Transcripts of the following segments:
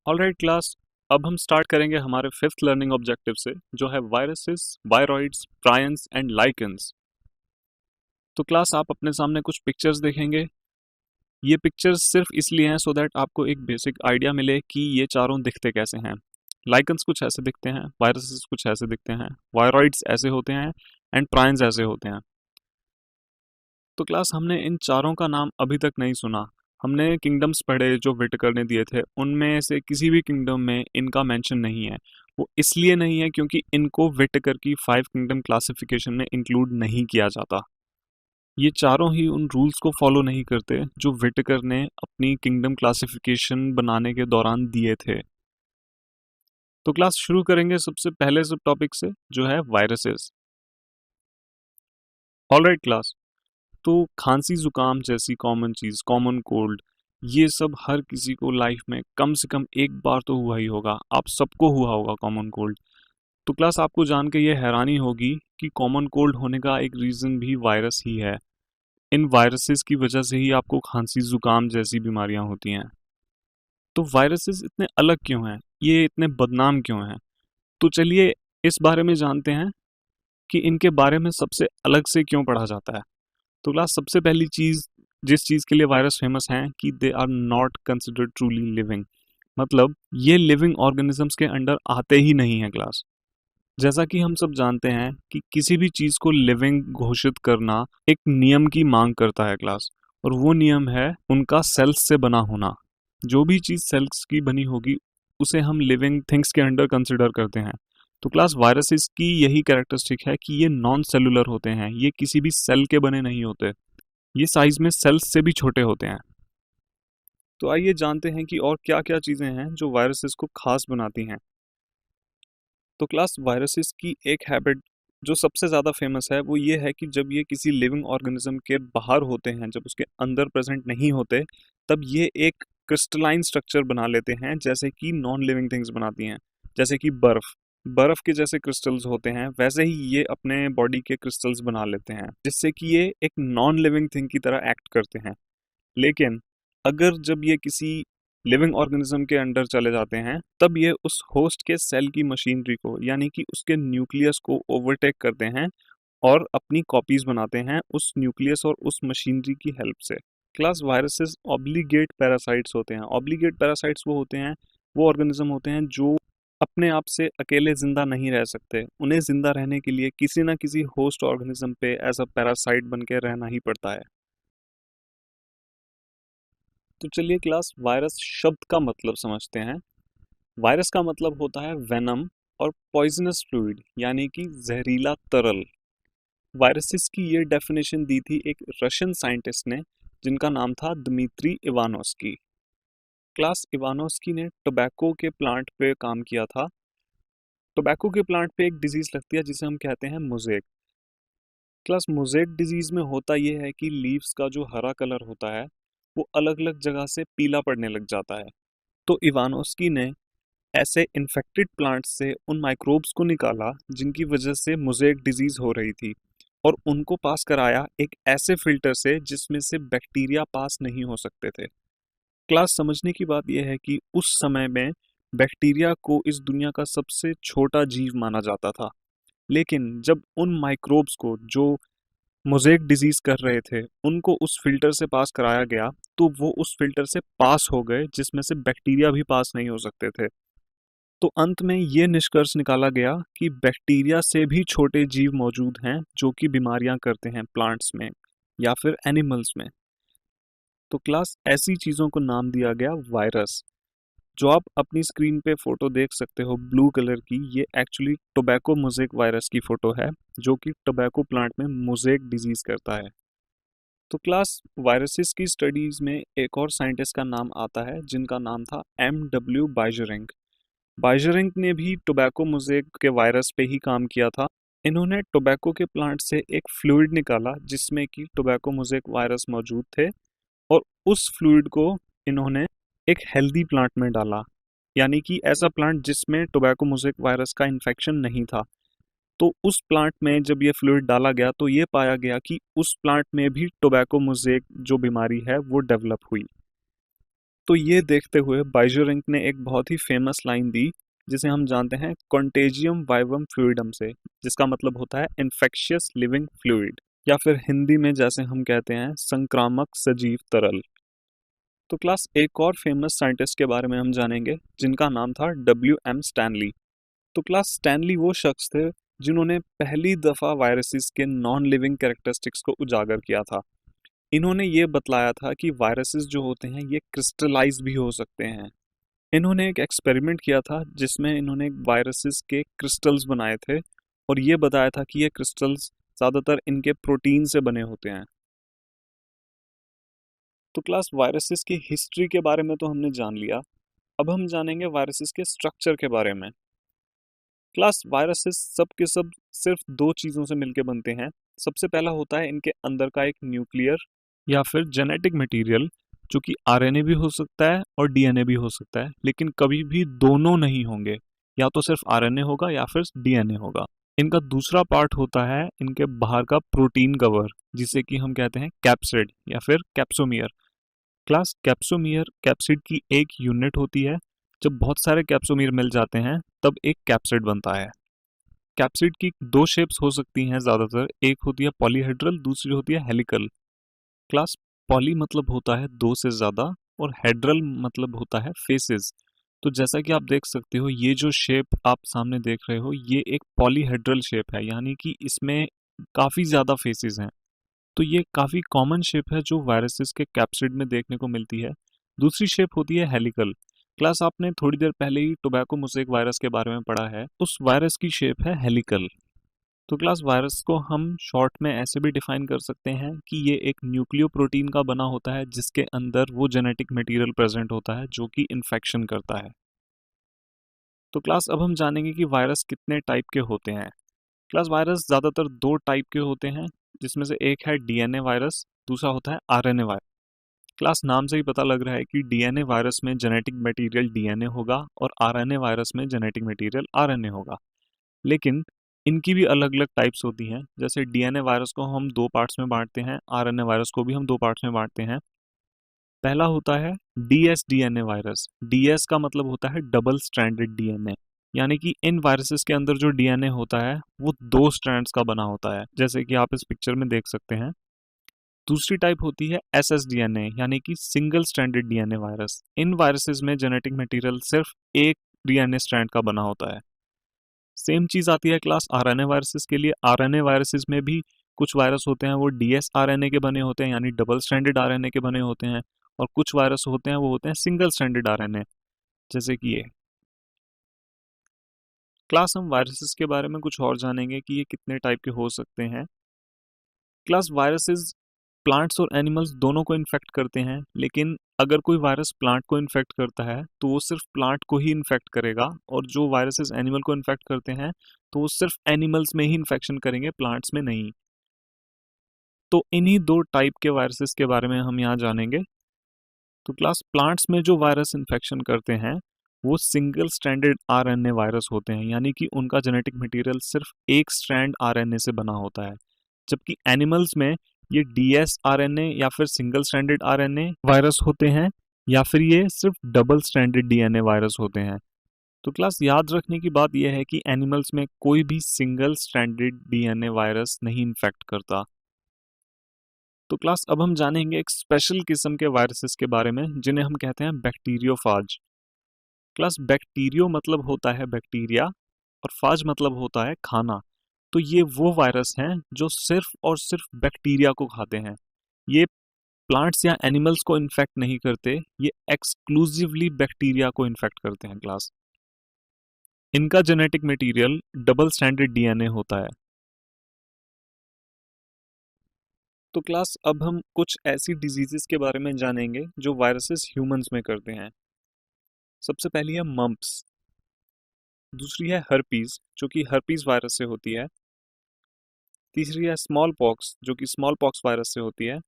Alright class, अब हम start करेंगे हमारे फिफ्थ लर्निंग ऑब्जेक्टिव से, जो है viruses, viroids, prions and lichens. तो क्लास, आप अपने सामने कुछ पिक्चर्स देखेंगे। ये पिक्चर्स सिर्फ इसलिए हैं सो दैट आपको एक बेसिक आइडिया मिले कि ये चारों दिखते कैसे हैं। लाइकेंस कुछ ऐसे दिखते हैं, वायरसेस कुछ ऐसे दिखते हैं, वायरॉइड्स ऐसे होते हैं एंड प्रायंस ऐसे होते हैं। तो क्लास, हमने इन चारों का नाम अभी तक नहीं सुना। हमने किंगडम्स पढ़े जो विटेकर ने दिए थे, उनमें से किसी भी किंगडम में इनका मेंशन नहीं है। वो इसलिए नहीं है क्योंकि इनको विटेकर की 5 किंगडम क्लासिफिकेशन में इंक्लूड नहीं किया जाता। ये चारों ही उन रूल्स को फॉलो नहीं करते जो विटेकर ने अपनी किंगडम क्लासिफिकेशन बनाने के दौरान दिए थे। तो क्लास, शुरू करेंगे सबसे पहले सब टॉपिक से, जो है वायरसेस। ऑलराइट क्लास, तो खांसी जुकाम जैसी कॉमन चीज़, कॉमन कोल्ड, ये सब हर किसी को लाइफ में कम से कम एक बार तो हुआ ही होगा। आप सबको हुआ होगा कॉमन कोल्ड। तो क्लास, आपको जान के ये हैरानी होगी कि कॉमन कोल्ड होने का एक रीज़न भी वायरस ही है। इन वायरसेस की वजह से ही आपको खांसी जुकाम जैसी बीमारियां होती हैं। तो वायरसेस इतने अलग क्यों हैं, ये इतने बदनाम क्यों हैं? तो चलिए इस बारे में जानते हैं कि इनके बारे में सबसे अलग से क्यों पढ़ा जाता है। तो क्लास, सबसे पहली चीज़ जिस चीज़ के लिए वायरस फेमस हैं कि they are not considered truly living. मतलब ये लिविंग ऑर्गेनिजम्स के अंडर आते ही नहीं हैं क्लास। जैसा कि हम सब जानते हैं कि किसी भी चीज़ को लिविंग घोषित करना एक नियम की मांग करता है क्लास, और वो नियम है उनका सेल्स से बना होना। जो भी चीज़ सेल्स की बनी होगी उसे हम लिविंग थिंग्स के अंडर कंसिडर करते हैं। तो क्लास, वायरसेस की यही कैरेक्टरिस्टिक है कि ये नॉन सेलुलर होते हैं, ये किसी भी सेल के बने नहीं होते। ये साइज में सेल्स से भी छोटे होते हैं। तो आइए जानते हैं कि और क्या क्या चीज़ें हैं जो वायरसेस को खास बनाती हैं। तो क्लास, वायरसेस की एक हैबिट जो सबसे ज़्यादा फेमस है वो ये है कि जब ये किसी लिविंग ऑर्गेनिज्म के बाहर होते हैं, जब उसके अंदर प्रेजेंट नहीं होते, तब ये एक क्रिस्टलाइन स्ट्रक्चर बना लेते हैं, जैसे कि नॉन लिविंग थिंग्स बनाती हैं। जैसे कि बर्फ, बर्फ के जैसे क्रिस्टल्स होते हैं, वैसे ही ये अपने बॉडी के क्रिस्टल्स बना लेते हैं, जिससे कि ये एक नॉन लिविंग थिंग की तरह एक्ट करते हैं। लेकिन अगर जब ये किसी लिविंग ऑर्गेनिज्म के अंडर चले जाते हैं, तब ये उस होस्ट के सेल की मशीनरी को, यानी कि उसके न्यूक्लियस को ओवरटेक करते हैं और अपनी कॉपीज बनाते हैं उस न्यूक्लियस और उस मशीनरी की हेल्प से। क्लास, वायरसेस ऑब्लिगेट पैरासाइट्स होते हैं। ऑब्लिगेट पैरासाइट्स वो होते हैं, वो ऑर्गेनिज्म होते हैं जो अपने आप से अकेले जिंदा नहीं रह सकते। उन्हें जिंदा रहने के लिए किसी ना किसी होस्ट ऑर्गेनिज्म पे एज अ पैरासाइट बन के रहना ही पड़ता है। तो चलिए क्लास, वायरस शब्द का मतलब समझते हैं। वायरस का मतलब होता है वेनम और पॉइजनस फ्लूइड, यानी कि जहरीला तरल। वायरसेस की ये डेफिनेशन दी थी एक रशियन साइंटिस्ट ने, जिनका नाम था दमित्री इवानोस्की। क्लास, इवानोस्की ने टोबैको के प्लांट पे काम किया था। टोबैको के प्लांट पे एक डिजीज लगती है जिसे हम कहते हैं मोज़ेक। क्लास, मोज़ेक डिजीज में होता यह है कि लीव्स का जो हरा कलर होता है वो अलग अलग जगह से पीला पड़ने लग जाता है। तो इवानोस्की ने ऐसे इन्फेक्टेड प्लांट्स से उन माइक्रोब्स को निकाला जिनकी वजह से मोज़ेक डिजीज हो रही थी, और उनको पास कराया एक ऐसे फिल्टर से जिसमें से बैक्टीरिया पास नहीं हो सकते थे। क्लास, समझने की बात यह है कि उस समय में बैक्टीरिया को इस दुनिया का सबसे छोटा जीव माना जाता था। लेकिन जब उन माइक्रोब्स को जो मोज़ेक डिजीज कर रहे थे उनको उस फिल्टर से पास कराया गया, तो वो उस फिल्टर से पास हो गए जिसमें से बैक्टीरिया भी पास नहीं हो सकते थे। तो अंत में ये निष्कर्ष निकाला गया कि बैक्टीरिया से भी छोटे जीव मौजूद हैं जो कि बीमारियां करते हैं प्लांट्स में या फिर एनिमल्स में। तो क्लास, ऐसी चीज़ों को नाम दिया गया वायरस। जो आप अपनी स्क्रीन पे फोटो देख सकते हो ब्लू कलर की, ये एक्चुअली टोबैको मोज़ेक वायरस की फोटो है, जो कि टोबैको प्लांट में मोज़ेक डिजीज करता है। तो क्लास, वायरसेस की स्टडीज में एक और साइंटिस्ट का नाम आता है जिनका नाम था M.W. बाइजरिंग। बाइजरिंग ने भी टोबैको मोज़ेक के वायरस पे ही काम किया था। इन्होंने टोबैको के प्लांट से एक फ्लूइड निकाला जिसमें कि टोबैको मोज़ेक वायरस मौजूद थे, और उस फ्लूइड को इन्होंने एक हेल्दी प्लांट में डाला, यानी कि ऐसा प्लांट जिसमें टोबैको मोज़ेक वायरस का इन्फेक्शन नहीं था। तो उस प्लांट में जब ये फ्लूइड डाला गया तो ये पाया गया कि उस प्लांट में भी टोबैको मोज़ेक जो बीमारी है वो डेवलप हुई। तो ये देखते हुए बाइजरिंक ने एक बहुत ही फेमस लाइन दी, जिसे हम जानते हैं कॉन्टेजियम वाइवम फ्लूइडम से, जिसका मतलब होता है इन्फेक्शियस लिविंग फ्लूइड, या फिर हिंदी में जैसे हम कहते हैं संक्रामक सजीव तरल। तो क्लास एक और फेमस साइंटिस्ट के बारे में हम जानेंगे, जिनका नाम था W.M. स्टैनली। तो क्लास स्टैनली वो शख्स थे जिन्होंने पहली दफ़ा वायरसेस के नॉन लिविंग कैरेक्टरिस्टिक्स को उजागर किया था। इन्होंने ये बतलाया था कि वायरसेस जो होते हैं ये क्रिस्टलाइज भी हो सकते हैं। इन्होंने एक एक्सपेरिमेंट किया था जिसमें इन्होंने वायरसेस के क्रिस्टल्स बनाए थे और ये बताया था कि ये क्रिस्टल्स ज़्यादातर इनके प्रोटीन से बने होते हैं। तो क्लास वायरसेस की हिस्ट्री के बारे में तो हमने जान लिया, अब हम जानेंगे वायरसेस के स्ट्रक्चर के बारे में। क्लास वायरसेस सब के सब सिर्फ दो चीज़ों से मिलकर बनते हैं। सबसे पहला होता है इनके अंदर का एक न्यूक्लियर या फिर जेनेटिक मटेरियल, जो कि आरएनए भी हो सकता है और डीएनए भी हो सकता है, लेकिन कभी भी दोनों नहीं होंगे, या तो सिर्फ आरएनए होगा या फिर डीएनए होगा। इनका दूसरा पार्ट होता है इनके बाहर का प्रोटीन कवर, जिसे कि हम कहते हैं कैप्सिड या फिर कैप्सोमियर। क्लास कैप्सोमियर कैप्सिड की एक यूनिट होती है। जब बहुत सारे कैप्सोमियर मिल जाते हैं तब एक कैप्सिड बनता है। कैप्सिड की दो शेप्स हो सकती हैं ज़्यादातर, एक होती है पॉलीहेड्रल, दूसरी होती है हेलिकल। क्लास पॉली मतलब होता है दो से ज़्यादा और हेड्रल मतलब होता है फेसेस। तो जैसा कि आप देख सकते हो, ये जो शेप आप सामने देख रहे हो ये एक पॉलीहेड्रल शेप है, यानी कि इसमें काफ़ी ज़्यादा फेसेस हैं। तो ये काफ़ी कॉमन शेप है जो वायरसेस के कैप्सिड में देखने को मिलती है। दूसरी शेप होती है हेलिकल। क्लास आपने थोड़ी देर पहले ही टोबैको मोज़ेक वायरस के बारे में पढ़ा है, उस वायरस की शेप है हेलिकल। तो क्लास वायरस को हम शॉर्ट में ऐसे भी डिफाइन कर सकते हैं कि ये एक न्यूक्लियो प्रोटीन का बना होता है जिसके अंदर वो जेनेटिक मटेरियल प्रेजेंट होता है जो कि इन्फेक्शन करता है। तो क्लास अब हम जानेंगे कि वायरस कितने टाइप के होते हैं। क्लास वायरस ज़्यादातर दो टाइप के होते हैं, जिसमें से एक है डीएनए वायरस, दूसरा होता है आरएनए वायरस। क्लास नाम से ही पता लग रहा है कि डीएनए वायरस में जेनेटिक मटेरियल डीएनए होगा और आरएनए वायरस में जेनेटिक मटेरियल आरएनए होगा। लेकिन इनकी भी अलग अलग टाइप्स होती हैं। जैसे डीएनए वायरस को हम दो पार्ट्स में बांटते हैं, आरएनए वायरस को भी हम दो पार्ट्स में बांटते हैं। पहला होता है डीएस डीएनए वायरस। डीएस का मतलब होता है डबल स्ट्रैंडेड डीएनए, यानी कि इन वायरसेस के अंदर जो डीएनए होता है वो दो स्ट्रैंड्स का बना होता है, जैसे कि आप इस पिक्चर में देख सकते हैं। दूसरी टाइप होती है एसएसडीएनए, यानी कि सिंगल स्ट्रैंडेड डीएनए वायरस। इन वायरसेस में जेनेटिक मटेरियल सिर्फ एक डीएनए स्ट्रैंड का बना होता है। सेम चीज आती है क्लास आरएनए वायरसेस के लिए। आरएनए वायरसेस में भी कुछ वायरस होते हैं वो डीएस आरएनए के बने होते हैं, यानी डबल स्ट्रैंडेड आरएनए के बने होते हैं, और कुछ वायरस होते हैं वो होते हैं सिंगल स्ट्रैंडेड आरएनए, जैसे कि ये। क्लास हम वायरसेस के बारे में कुछ और जानेंगे कि ये कितने टाइप के हो सकते हैं। क्लास वायरसेस प्लांट्स और एनिमल्स दोनों को इन्फेक्ट करते हैं, लेकिन अगर कोई वायरस प्लांट को इन्फेक्ट करता है तो वो सिर्फ प्लांट को ही इन्फेक्ट करेगा, और जो वायरसेस एनिमल को इन्फेक्ट करते हैं तो वो सिर्फ एनिमल्स में ही इन्फेक्शन करेंगे, प्लांट्स में नहीं। तो इन्हीं दो टाइप के वायरसेस के बारे में हम यहाँ जानेंगे। तो क्लास प्लांट्स में जो वायरस इन्फेक्शन करते हैं वो सिंगल स्ट्रैंडेड आरएनए वायरस होते हैं, यानी कि उनका जेनेटिक मटेरियल सिर्फ एक स्ट्रैंड आरएनए से बना होता है। जबकि एनिमल्स में ये डीएस आरएनए या फिर सिंगल स्ट्रैंडेड आरएनए वायरस होते हैं, या फिर ये सिर्फ डबल स्ट्रैंडेड डीएनए वायरस होते हैं। तो क्लास याद रखने की बात यह है कि एनिमल्स में कोई भी सिंगल स्ट्रैंडेड डीएनए वायरस नहीं इन्फेक्ट करता। तो क्लास अब हम जानेंगे एक स्पेशल किस्म के वायरसेस के बारे में जिन्हें हम कहते हैं बैक्टीरियोफाज। क्लास बैक्टीरियो मतलब होता है बैक्टीरिया और फाज मतलब होता है खाना। तो ये वो वायरस हैं जो सिर्फ और सिर्फ बैक्टीरिया को खाते हैं। ये प्लांट्स या एनिमल्स को इन्फेक्ट नहीं करते, ये एक्सक्लूसिवली बैक्टीरिया को इन्फेक्ट करते हैं क्लास। इनका genetic material double stranded DNA होता है। तो क्लास अब हम कुछ ऐसी डिजीजेस के बारे में जानेंगे जो वायरसेस ह्यूमंस में करते हैं। सबसे पहली है मम्प्स, दूसरी है हर्पीज जो कि हर्पीज वायरस से होती है, तीसरी है स्मॉल पॉक्स जो कि स्मॉल पॉक्स वायरस से होती है,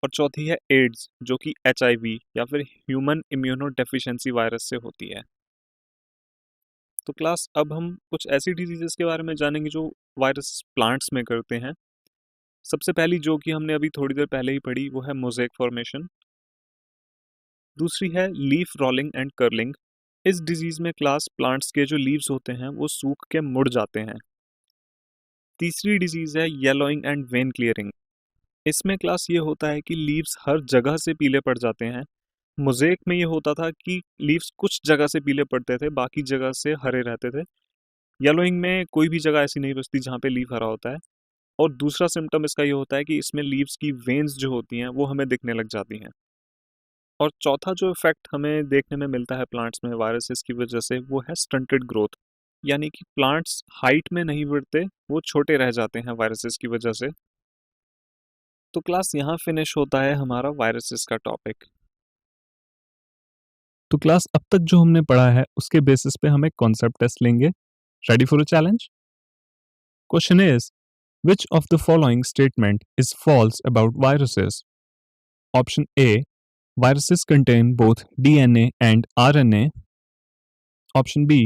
और चौथी है एड्स जो कि एचआईवी या फिर ह्यूमन इम्यूनो डेफिशिएंसी वायरस से होती है। तो क्लास अब हम कुछ ऐसी डिजीजेस के बारे में जानेंगे जो वायरस प्लांट्स में करते हैं। सबसे पहली जो कि हमने अभी थोड़ी देर पहले ही पढ़ी वो है मोज़ेक फॉर्मेशन। दूसरी है लीफ रोलिंग एंड कर्लिंग। इस डिजीज में क्लास प्लांट्स के जो लीव्स होते हैं वो सूख के मुड़ जाते हैं। तीसरी डिजीज है येलोइंग एंड वेन क्लियरिंग। इसमें क्लास ये होता है कि लीव्स हर जगह से पीले पड़ जाते हैं। मोज़ेक में ये होता था कि लीव्स कुछ जगह से पीले पड़ते थे, बाकी जगह से हरे रहते थे। येलोइंग में कोई भी जगह ऐसी नहीं बचती जहाँ पे लीफ हरा होता है। और दूसरा सिम्टम इसका ये होता है कि इसमें लीव्स की वेन्स जो होती हैं वो हमें दिखने लग जाती हैं। और चौथा जो इफेक्ट हमें देखने में मिलता है प्लांट्स में वायरसेस की वजह से वो है स्टंटेड ग्रोथ, यानी कि प्लांट्स हाइट में नहीं बढ़ते, वो छोटे रह जाते हैं वायरसेस की वजह से। तो क्लास यहाँ फिनिश होता है हमारा वायरसेस का टॉपिक। तो क्लास अब तक जो हमने पढ़ा है उसके बेसिस पे हम एक कॉन्सेप्ट टेस्ट लेंगे। Ready for a challenge? Question is which of the following statement is false about viruses? Option A, viruses contain both DNA and RNA. Option B,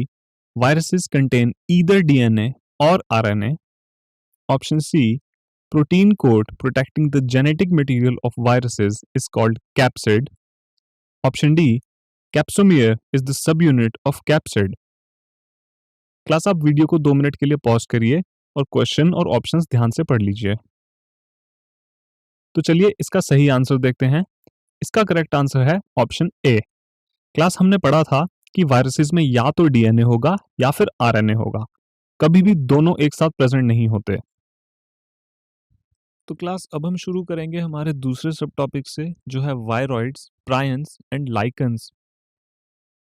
viruses contain either DNA or RNA. Option C, protein coat protecting the genetic material of viruses is called capsid. Option D, capsomere is the subunit of capsid. Class आप video को 2 minute के लिए pause करिए और question और options ध्यान से पढ़ लीजिए। तो चलिए इसका सही आंसर देखते हैं। इसका करेक्ट आंसर है ऑप्शन ए। क्लास हमने पढ़ा था कि वायरसेस में या तो डीएनए होगा या फिर आरएनए होगा, कभी भी दोनों एक साथ प्रेजेंट नहीं होते। तो क्लास अब हम शुरू करेंगे हमारे दूसरे सब टॉपिक से जो है वायरॉइड्स, प्रायंस एंड लाइकन्स।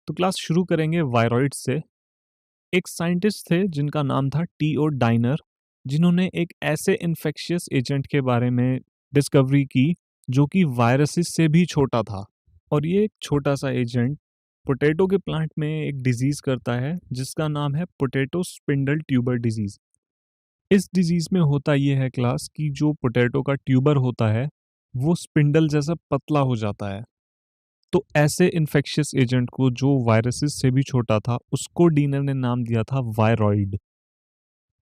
तो क्लास शुरू करेंगे वायरॉइड्स से। एक साइंटिस्ट थे जिनका नाम था टी.ओ. डाइनर, जिन्होंने एक ऐसे इन्फेक्शियस एजेंट के बारे में डिस्कवरी की जो कि वायरसेस से भी छोटा था। और ये एक छोटा सा एजेंट पोटैटो के प्लांट में एक डिजीज करता है जिसका नाम है पोटैटो स्पिंडल ट्यूबर डिजीज। इस डिजीज में होता ये है क्लास कि जो पोटैटो का ट्यूबर होता है वो स्पिंडल जैसा पतला हो जाता है। तो ऐसे इन्फेक्शियस एजेंट को जो वायरसेस से भी छोटा था उसको डीनर ने नाम दिया था वायरॉइड।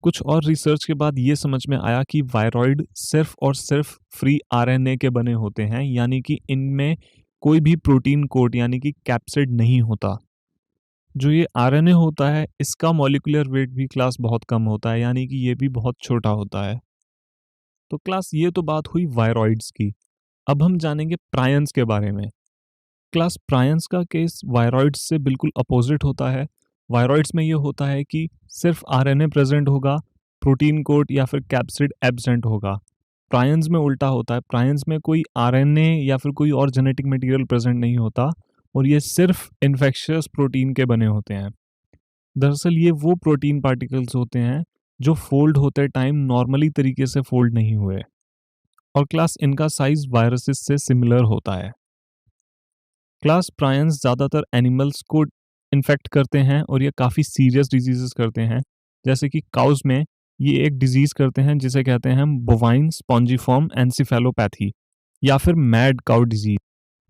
कुछ और रिसर्च के बाद ये समझ में आया कि वायरॉइड सिर्फ और सिर्फ फ्री आरएनए के बने होते हैं, यानी कि इनमें कोई भी प्रोटीन कोड यानी कि कैप्सिड नहीं होता। जो ये आरएनए होता है इसका मॉलिक्यूलर वेट भी क्लास बहुत कम होता है, यानी कि ये भी बहुत छोटा होता है। तो क्लास ये तो बात हुई वायरॉइड्स की। अब हम जानेंगे प्रायंस के बारे में। क्लास प्रायंस का केस वायरॉइड्स से बिल्कुल अपोजिट होता है। वायरॉइड्स में ये होता है कि सिर्फ आरएनए प्रेजेंट होगा, प्रोटीन कोड या फिर कैप्सिड एब्सेंट होगा। प्रायंस में उल्टा होता है, प्रायंस में कोई आरएनए या फिर कोई और जेनेटिक मटेरियल प्रेजेंट नहीं होता और ये सिर्फ इन्फेक्शियस प्रोटीन के बने होते हैं। दरअसल ये वो प्रोटीन पार्टिकल्स होते हैं जो फोल्ड होते टाइम नॉर्मली तरीके से फोल्ड नहीं हुए। और क्लास इनका साइज वायरसेस से सिमिलर होता है। क्लास प्रायंस ज़्यादातर एनिमल्स को इन्फेक्ट करते हैं और ये काफ़ी सीरियस डिजीजेस करते हैं। जैसे कि काउज में ये एक डिजीज़ करते हैं जिसे कहते हैं हम बोवाइन स्पॉन्जिफॉर्म एंसिफेलोपैथी या फिर मैड काउ डिजीज।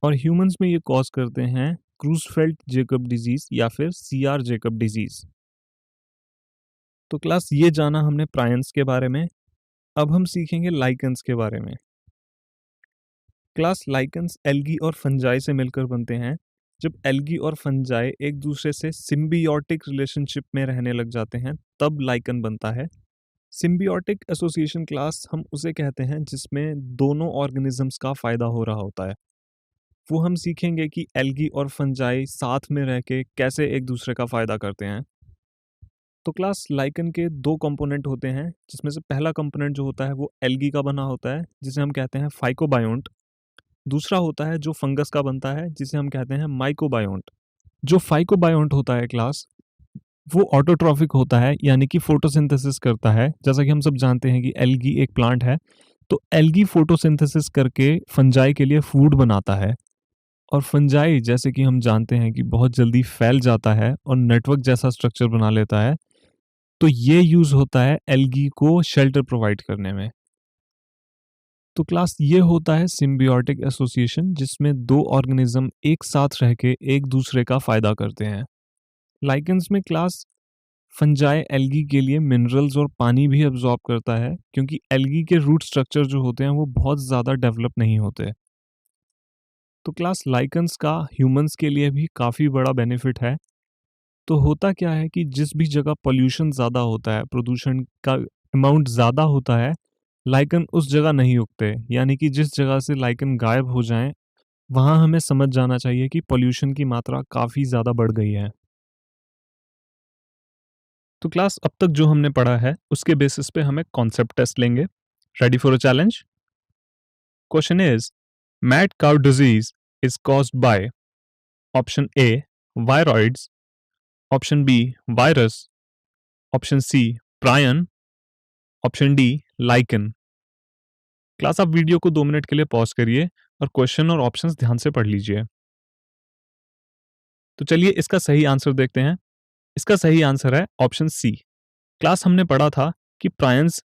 और ह्यूमंस में ये कॉज करते हैं क्रूजफेल्ट जेकब डिजीज या फिर सीआर जेकब डिजीज। तो क्लास ये जाना हमने प्रायंस के बारे में। अब हम सीखेंगे लाइकन्स के बारे में। क्लास लाइकन्स एल्गी और फंजाई से मिलकर बनते हैं। जब एल्गी और फंजाई एक दूसरे से सिम्बियोटिक रिलेशनशिप में रहने लग जाते हैं तब लाइकन बनता है। सिम्बियोटिक एसोसिएशन क्लास हम उसे कहते हैं जिसमें दोनों ऑर्गेनिजम्स का फायदा हो रहा होता है। वो हम सीखेंगे कि एल्गी और फंजाई साथ में रह के कैसे एक दूसरे का फायदा करते हैं। तो क्लास लाइकन के 2 कंपोनेंट होते हैं, जिसमें से पहला कंपोनेंट जो होता है वो एल्गी का बना होता है जिसे हम कहते हैं फाइकोबायोन्ट। दूसरा होता है जो फंगस का बनता है जिसे हम कहते हैं माइकोबायोन्ट। जो फाइकोबायोन्ट होता है क्लास वो ऑटोट्रॉफिक होता है, यानी कि फोटोसिंथेसिस करता है। जैसा कि हम सब जानते हैं कि एल्गी एक प्लांट है, तो एल्गी फोटोसिंथेसिस करके फंजाई के लिए फूड बनाता है। और फंजाई जैसे कि हम जानते हैं कि बहुत जल्दी फैल जाता है और नेटवर्क जैसा स्ट्रक्चर बना लेता है, तो ये यूज होता है एल्गी को शेल्टर प्रोवाइड करने में। तो क्लास ये होता है सिम्बियोटिक एसोसिएशन जिसमें 2 ऑर्गेनिज्म एक साथ रह के एक दूसरे का फायदा करते हैं। लाइकन्स में क्लास फंजाई एल्गी के लिए मिनरल्स और पानी भी अब्जॉर्ब करता है, क्योंकि एल्गी के रूट स्ट्रक्चर जो होते हैं वो बहुत ज़्यादा डेवलप नहीं होते। तो क्लास लाइकन्स का ह्यूमंस के लिए भी काफ़ी बड़ा बेनिफिट है। तो होता क्या है कि जिस भी जगह पॉल्यूशन ज़्यादा होता है, प्रदूषण का अमाउंट ज़्यादा होता है, लाइकन उस जगह नहीं उगते। यानी कि जिस जगह से लाइकन गायब हो जाएँ, वहाँ हमें समझ जाना चाहिए कि पॉल्यूशन की मात्रा काफ़ी ज़्यादा बढ़ गई है। तो क्लास अब तक जो हमने पढ़ा है, उसके बेसिस पे हम एक कॉन्सेप्ट टेस्ट लेंगे। Ready for a challenge? Question is mad cow disease is caused by option A viroids, option B virus, option C prion, option D lichen. Class आप वीडियो को 2 मिनट के लिए पॉज करिए और क्वेश्चन और options ध्यान से पढ़ लीजिए। तो चलिए इसका सही आंसर देखते हैं। इसका सही आंसर है ऑप्शन सी। क्लास हमने पढ़ा था कि प्रायंस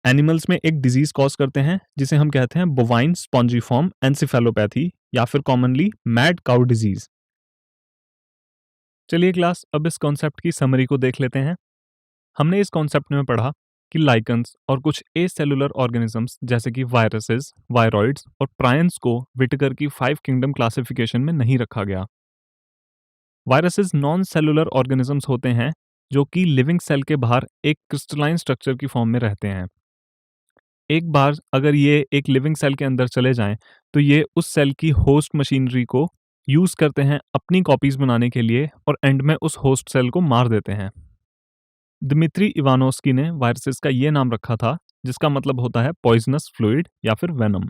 एनिमल्स में एक डिजीज कॉज करते हैं जिसे हम कहते हैं बोवाइन स्पॉन्जिफॉर्म एंसिफेलोपैथी या फिर कॉमनली मैड काउ डिजीज। चलिए क्लास अब इस कॉन्सेप्ट की समरी को देख लेते हैं। हमने इस कॉन्सेप्ट में पढ़ा कि लाइकन्स और कुछ ए सेलुलर ऑर्गेनिजम्स जैसे कि वायरसेस, वायरॉइड्स और प्रायंस को विटकर की 5 किंगडम क्लासिफिकेशन में नहीं रखा गया। वायरसेस नॉन सेलुलर ऑर्गेनिजम्स होते हैं जो कि लिविंग सेल के बाहर एक क्रिस्टलाइन स्ट्रक्चर की फॉर्म में रहते हैं। एक बार अगर ये एक लिविंग सेल के अंदर चले जाएं तो ये उस सेल की होस्ट मशीनरी को यूज करते हैं अपनी कॉपीज बनाने के लिए और एंड में उस होस्ट सेल को मार देते हैं। दिमित्री इवानोस्की ने वायरसेस का ये नाम रखा था जिसका मतलब होता है पॉइजनस फ्लूइड या फिर वेनम।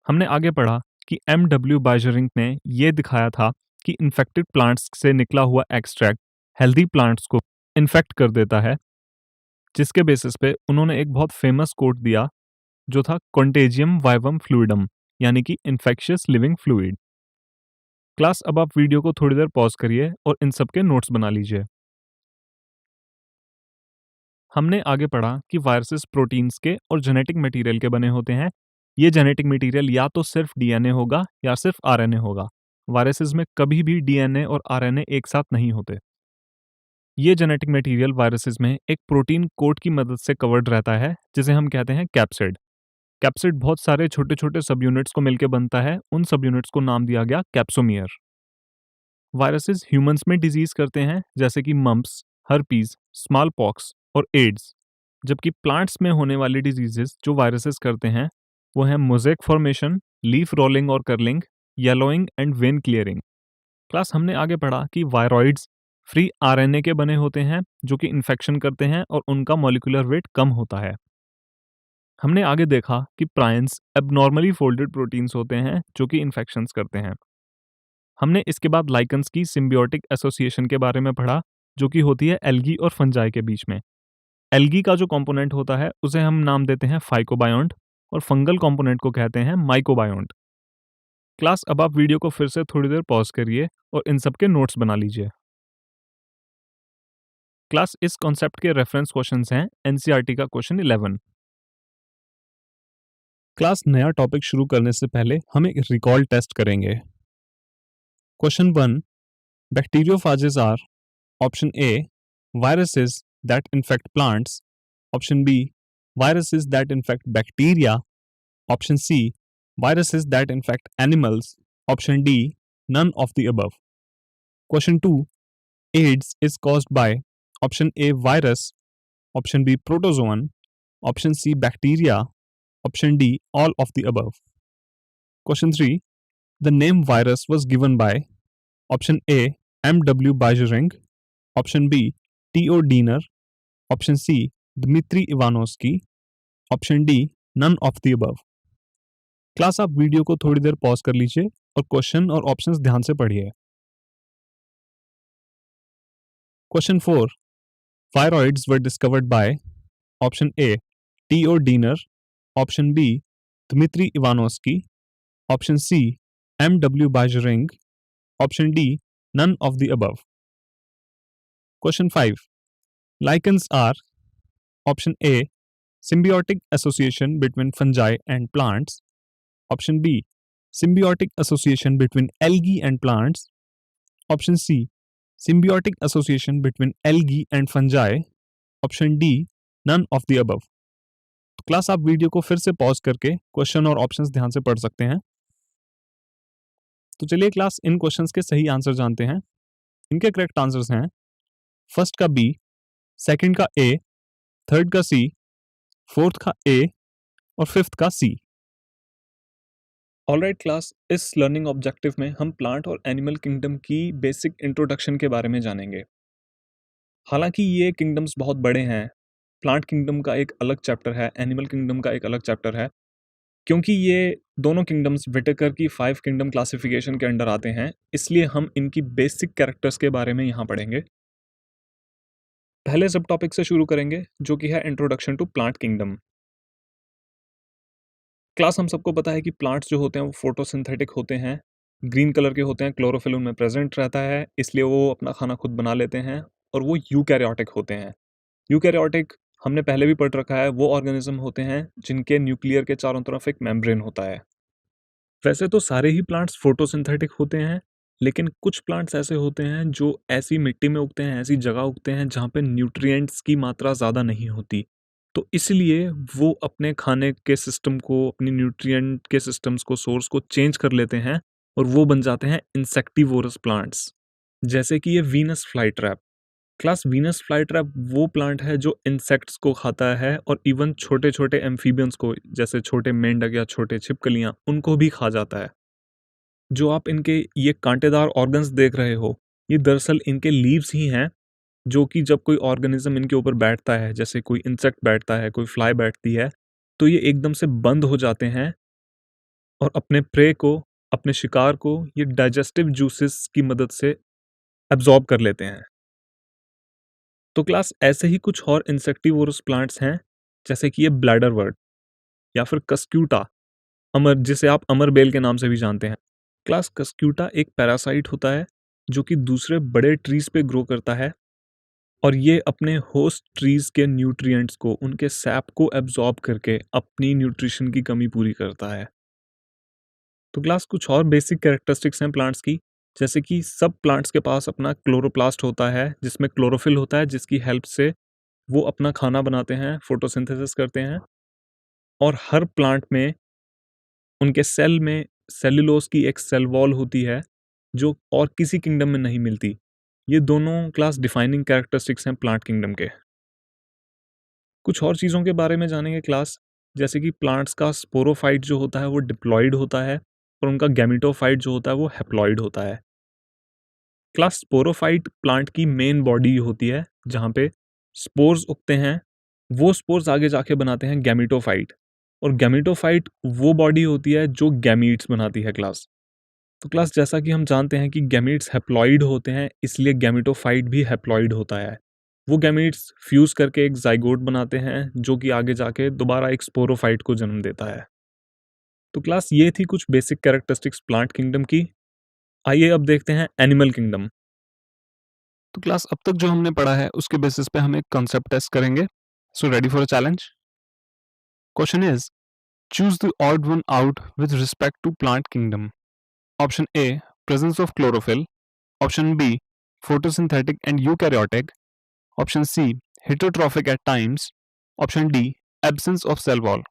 हमने आगे पढ़ा कि M.W. बाइजरिंग ने ये दिखाया था कि इन्फेक्टेड प्लांट्स से निकला हुआ एक्सट्रैक्ट हेल्दी प्लांट्स को इन्फेक्ट कर देता है, जिसके बेसिस पे उन्होंने एक बहुत फेमस कोट दिया जो था कॉन्टेजियम वाइवम फ्लूइडम, यानी कि इन्फेक्शियस लिविंग फ्लूइड। क्लास अब आप वीडियो को थोड़ी देर पॉज करिए और इन सब के नोट्स बना लीजिए। हमने आगे पढ़ा कि वायरसेस प्रोटीन्स के और जेनेटिक मटेरियल के बने होते हैं। ये जेनेटिक मटेरियल या तो सिर्फ डीएनए होगा या सिर्फ आरएनए होगा। वायरसेस में कभी भी डीएनए और आरएनए एक साथ नहीं होते। ये जेनेटिक मटेरियल वायरसेस में एक प्रोटीन कोट की मदद से कवर्ड रहता है जिसे हम कहते हैं कैप्सिड। कैप्सिड बहुत सारे छोटे छोटे सब यूनिट्स को मिलकर बनता है। उन सब यूनिट्स को नाम दिया गया कैप्सोमियर। वायरसेस ह्यूमंस में डिजीज करते हैं जैसे कि मम्प्स, हर्पीज, स्मॉल पॉक्स और एड्स। जबकि प्लांट्स में होने वाली डिजीजेस जो वायरसेस करते हैं वो हैं मोज़ेक फॉर्मेशन, लीफ रोलिंग और curling, yellowing and when clearing. Class हमने आगे पढ़ा कि वायरॉइड्स फ्री आरएनए के बने होते हैं जो कि इन्फेक्शन करते हैं और उनका मॉलिक्यूलर वेट कम होता है। हमने आगे देखा कि प्रायंस एबनॉर्मली फोल्डेड प्रोटीन्स होते हैं जो कि इन्फेक्शंस करते हैं। हमने इसके बाद लाइकन्स की सिम्बियोटिक एसोसिएशन के बारे में पढ़ा जो कि होती है एल्गी और फंजाई के बीच में। एल्गी का जो कंपोनेंट होता है उसे हम नाम देते हैं फाइकोबायोन्ट और फंगल कंपोनेंट को कहते हैं माइकोबायोन्ट। क्लास अब आप वीडियो को फिर से थोड़ी देर पॉज करिए और इन सब के नोट्स बना लीजिए। क्लास इस कॉन्सेप्ट के रेफरेंस क्वेश्चंस हैं एनसीईआरटी का क्वेश्चन 11। क्लास नया टॉपिक शुरू करने से पहले हम एक रिकॉल टेस्ट करेंगे। Question 1, bacteriophages are option A viruses that infect plants, option B viruses that infect bacteria, option C viruses that infect animals, option D none of the above. Question 2, AIDS is caused by option A virus, option B protozoan, option C bacteria, option D all of the above. Question 3, the name virus was given by option A M.W. Baijering, option B T.O. Diener, option C Dmitri Ivanovsky, option D none of the above. Class आप video को थोड़ी देर pause कर लीजिए और question और options ध्यान से पढ़िए। Question 4, thyroids were discovered by option A T O. Diener, option B Dmitri Ivanovsky, option C M.W. Beijerinck, option D none of the above. Question 5, lichens are option A symbiotic association between fungi and plants, option B symbiotic association between algae and plants, option C symbiotic association between algae and fungi, option D none of the above। Class आप video को फिर से pause करके question और options ध्यान से पढ़ सकते हैं। तो चलिए क्लास इन क्वेश्चंस के सही आंसर जानते हैं। इनके करेक्ट आंसर्स हैं फर्स्ट का बी, सेकंड का ए, थर्ड का सी, फोर्थ का ए और फिफ्थ का सी। ऑलराइट क्लास, इस लर्निंग ऑब्जेक्टिव में हम प्लांट और एनिमल किंगडम की बेसिक इंट्रोडक्शन के बारे में जानेंगे। हालांकि ये किंगडम्स बहुत बड़े हैं, प्लांट किंगडम का एक अलग चैप्टर है, एनिमल किंगडम का एक अलग चैप्टर है, क्योंकि ये दोनों किंगडम्स विटेकर की 5 किंगडम क्लासिफिकेशन के अंडर आते हैं, इसलिए हम इनकी बेसिक कैरेक्टर्स के बारे में यहाँ पढ़ेंगे। पहले सब टॉपिक से शुरू करेंगे जो कि है introduction to plant kingdom. Class, हम सबको पता है कि प्लांट्स जो होते हैं वो फोटोसिंथेटिक होते हैं, ग्रीन कलर के होते हैं, क्लोरोफिल उनमें प्रेजेंट रहता है, इसलिए वो अपना खाना खुद बना लेते हैं और वो यूकैरियोटिक होते हैं। यूकैरियोटिक हमने पहले भी पढ़ रखा है, वो ऑर्गेनिज्म होते हैं जिनके न्यूक्लियर के चारों तरफ एक मेम्ब्रेन होता है। वैसे तो सारे ही प्लांट्स फोटोसिंथेटिक होते हैं, लेकिन कुछ प्लांट्स ऐसे होते हैं जो ऐसी मिट्टी में उगते हैं, ऐसी जगह उगते हैं जहाँ पे न्यूट्रिएंट्स की मात्रा ज़्यादा नहीं होती, तो इसलिए वो अपने खाने के सिस्टम को, अपनी न्यूट्रिएंट के सिस्टम्स को, सोर्स को चेंज कर लेते हैं और वो बन जाते हैं इंसेक्टिवोरस प्लांट्स, जैसे कि ये Venus fly trap. Class, Venus fly trap वो प्लांट है जो इंसेक्ट्स को खाता है और इवन छोटे छोटे एम्फीबियंस को, जैसे छोटे मेंढक या छोटे छिपकलियां, उनको भी खा जाता है। जो आप इनके ये कांटेदार ऑर्गन्स देख रहे हो, ये दरअसल इनके लीव्स ही हैं, जो कि जब कोई ऑर्गेनिज्म इनके ऊपर बैठता है, जैसे कोई इंसेक्ट बैठता है, कोई फ्लाई बैठती है, तो ये एकदम से बंद हो जाते हैं और अपने प्रे को, अपने शिकार को ये डाइजेस्टिव जूसेस की मदद से एब्जॉर्ब कर लेते हैं। तो क्लास, ऐसे ही कुछ और इंसेक्टिवोरस प्लांट्स हैं, जैसे कि ये ब्लैडर वर्ट या फिर कस्क्यूटा, अमर, जिसे आप अमर बेल के नाम से भी जानते हैं। क्लास, कस्क्यूटा एक पैरासाइट होता है जो कि दूसरे बड़े ट्रीज पे ग्रो करता है और ये अपने होस्ट ट्रीज के न्यूट्रिएंट्स को, उनके सैप को एब्जॉर्ब करके अपनी न्यूट्रिशन की कमी पूरी करता है। तो क्लास, कुछ और बेसिक कैरेक्टरिस्टिक्स हैं प्लांट्स की, जैसे कि सब प्लांट्स के पास अपना क्लोरोप्लास्ट होता है जिसमें क्लोरोफिल होता है, जिसकी हेल्प से वो अपना खाना बनाते हैं, फोटोसिंथेसिस करते हैं। और हर प्लांट में, उनके सेल में सेल्यूलोज की एक सेल वॉल होती है जो और किसी किंगडम में नहीं मिलती। ये दोनों क्लास डिफाइनिंग कैरेक्टरिस्टिक्स हैं प्लांट किंगडम के। कुछ और चीज़ों के बारे में जानेंगे क्लास, जैसे कि प्लांट्स का स्पोरोफाइट जो होता है वो डिप्लॉइड होता है और उनका गैमेटोफाइट जो होता है वो हैप्लॉइड होता है। क्लास, स्पोरोफाइट प्लांट की मेन बॉडी होती है जहाँ पे स्पोर्स उगते हैं, वो स्पोर्स आगे जाके बनाते हैं गैमेटोफाइट, और गैमेटोफाइट वो बॉडी होती है जो गैमीट्स बनाती है क्लास। तो क्लास, जैसा कि हम जानते हैं कि गैमीट्स हैप्लॉइड होते हैं, इसलिए गैमेटोफाइट भी हैप्लॉइड होता है। वो गैमीट्स फ्यूज करके एक जाइगोट बनाते हैं जो कि आगे जाके दोबारा एक स्पोरोफाइट को जन्म देता है। तो क्लास, ये थी कुछ बेसिक कैरेक्टरिस्टिक्स प्लांट किंगडम की। आइए अब देखते हैं एनिमल किंगडम। तो क्लास, अब तक जो हमने पढ़ा है उसके बेसिस पे हम एक कॉन्सेप्ट टेस्ट करेंगे। So ready for a challenge? Question is, choose the odd one out with respect to plant kingdom. Option A, presence of chlorophyll. Option B, photosynthetic and eukaryotic. Option C, heterotrophic at times. Option D, absence of cell wall.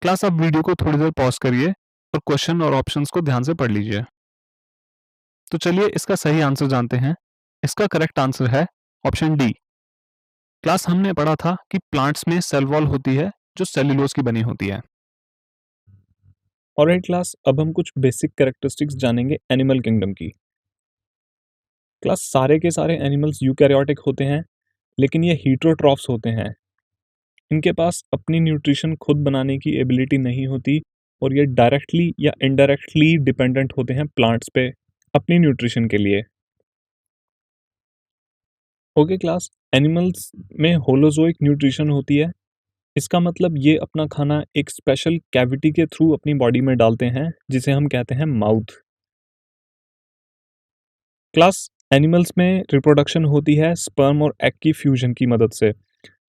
Class, आप video को थोड़ी देर pause करिए और question और options को ध्यान से पढ़ लीजिए। तो चलिए इसका सही आंसर जानते हैं। इसका करेक्ट आंसर है ऑप्शन डी। क्लास, हमने पढ़ा था कि प्लांट्स में सेल वॉल होती है जो सेल्यूलोज की बनी होती है। ऑलराइट क्लास, अब हम कुछ बेसिक कैरेक्टरिस्टिक्स जानेंगे एनिमल किंगडम की। क्लास, सारे के सारे एनिमल्स यूकैरियोटिक होते हैं, लेकिन ये हीटरोट्रॉफ्स होते हैं। इनके पास अपनी न्यूट्रिशन खुद बनाने की एबिलिटी नहीं होती और ये डायरेक्टली या इनडायरेक्टली डिपेंडेंट होते हैं प्लांट्स पे अपनी न्यूट्रिशन के लिए। ओके क्लास, एनिमल्स में होलोजोइक न्यूट्रिशन होती है। इसका मतलब ये अपना खाना एक स्पेशल कैविटी के थ्रू अपनी बॉडी में डालते हैं, जिसे हम कहते हैं माउथ। क्लास, एनिमल्स में रिप्रोडक्शन होती है स्पर्म और एग की फ्यूजन की मदद से।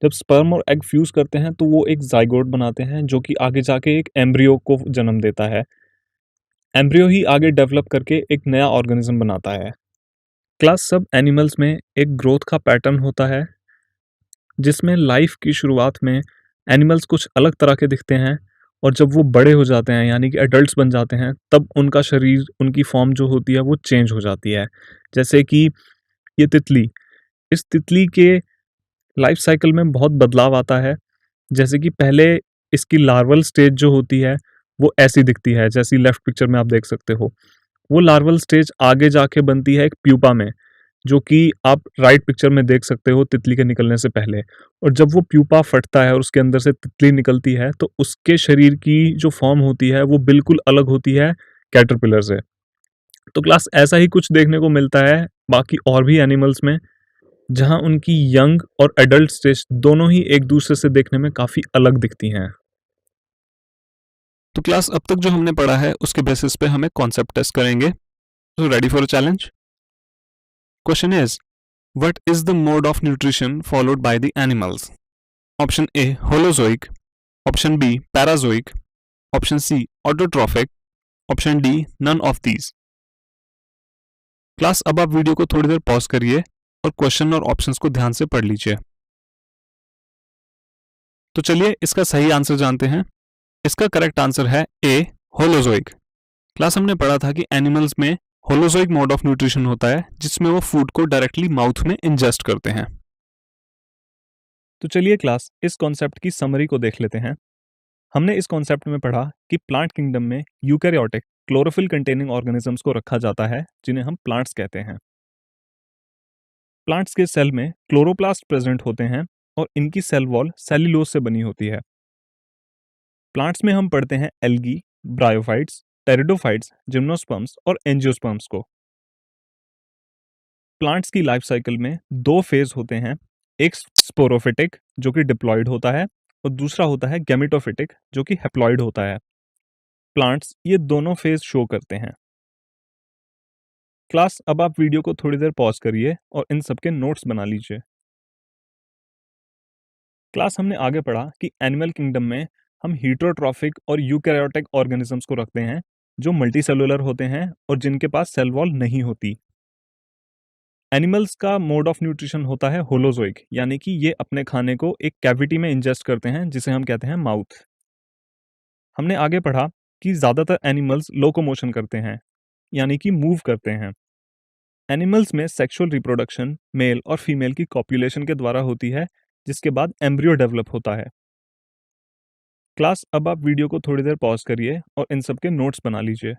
जब स्पर्म और एग फ्यूज करते हैं तो वो एक जाइगोट बनाते हैं जो कि आगे जाके एक एम्ब्रियो को जन्म देता है। एम्ब्रियो ही आगे डेवलप करके एक नया ऑर्गेनिज्म बनाता है। क्लास, सब एनिमल्स में एक ग्रोथ का पैटर्न होता है, जिसमें लाइफ की शुरुआत में एनिमल्स कुछ अलग तरह के दिखते हैं और जब वो बड़े हो जाते हैं यानी कि एडल्ट्स बन जाते हैं, तब उनका शरीर, उनकी फॉर्म जो होती है वो चेंज हो जाती है। जैसे कि ये तितली, इस तितली के लाइफ साइकिल में बहुत बदलाव आता है। जैसे कि पहले इसकी लार्वल स्टेज जो होती है वो ऐसी दिखती है, जैसी लेफ्ट पिक्चर में आप देख सकते हो। वो लार्वल स्टेज आगे जाके बनती है एक प्यूपा में, जो कि आप राइट पिक्चर में देख सकते हो तितली के निकलने से पहले। और जब वो प्यूपा फटता है और उसके अंदर से तितली निकलती है, तो उसके शरीर की जो फॉर्म होती है वो बिल्कुल अलग होती है कैटरपिलर से। तो क्लास ऐसा ही कुछ देखने को मिलता है बाकी और भी एनिमल्स में, जहां उनकी यंग और एडल्ट स्टेज दोनों ही एक दूसरे से देखने में काफी अलग दिखती हैं। तो क्लास अब तक जो हमने पढ़ा है उसके बेसिस पे हमें कॉन्सेप्ट टेस्ट करेंगे। So ready for a challenge? Question is, what is the mode of nutrition followed by the animals? Option A, Holozoic. Option B, Parazoic. Option C, Autotrophic. Option D, none of these. Class अब आप video को थोड़ी देर pause करिए और question और options को ध्यान से पढ़ लीजिए। तो चलिए इसका सही आंसर जानते हैं। इसका करेक्ट आंसर है ए, होलोजोइक। क्लास हमने पढ़ा था कि एनिमल्स में होलोजोइक मोड ऑफ न्यूट्रिशन होता है, जिसमें वो फूड को डायरेक्टली माउथ में इंजेस्ट करते हैं। तो चलिए क्लास इस कॉन्सेप्ट की समरी को देख लेते हैं। हमने इस कॉन्सेप्ट में पढ़ा कि प्लांट किंगडम में यूकैरियोटिक क्लोरोफिल कंटेनिंग ऑर्गेनिजम्स को रखा जाता है, जिन्हें हम प्लांट्स कहते हैं। प्लांट्स के सेल में क्लोरोप्लास्ट प्रेजेंट होते हैं और इनकी सेल वॉल सेल्यूलोज से बनी होती है। प्लांट्स में हम पढ़ते हैं एल्गी, ब्रायोफाइट्स, टेरिडोफाइट्स, जिम्नोस्पर्म्स और एंजियोस्पर्म्स को। प्लांट्स की लाइफ साइकिल में दो फेज होते हैं, एक स्पोरोफिटिक जो कि डिप्लॉयड होता है और दूसरा होता है गैमेटोफिटिक जो कि हैप्लॉयड होता है। प्लांट्स ये दोनों फेज शो करते हैं। क्लास अब आप वीडियो को थोड़ी देर पॉज करिए और इन सबके नोट्स बना लीजिए। क्लास हमने आगे पढ़ा कि एनिमल किंगडम में हम हीटरोट्रॉफिक और यूकैरियोटिक ऑर्गेनिजम्स को रखते हैं, जो मल्टीसेलुलर होते हैं और जिनके पास सेल वॉल नहीं होती। एनिमल्स का मोड ऑफ न्यूट्रिशन होता है होलोजोइक, यानी कि ये अपने खाने को एक कैविटी में इंजेस्ट करते हैं, जिसे हम कहते हैं माउथ। हमने आगे पढ़ा कि ज्यादातर एनिमल्स लोकोमोशन करते हैं, यानी कि मूव करते हैं। एनिमल्स में सेक्सुअल रिप्रोडक्शन मेल और फीमेल की कॉपुलेशन के द्वारा होती है, जिसके बाद एम्ब्रियो डेवलप होता है। क्लास अब आप वीडियो को थोड़ी देर पॉज करिए और इन सब के नोट्स बना लीजिए।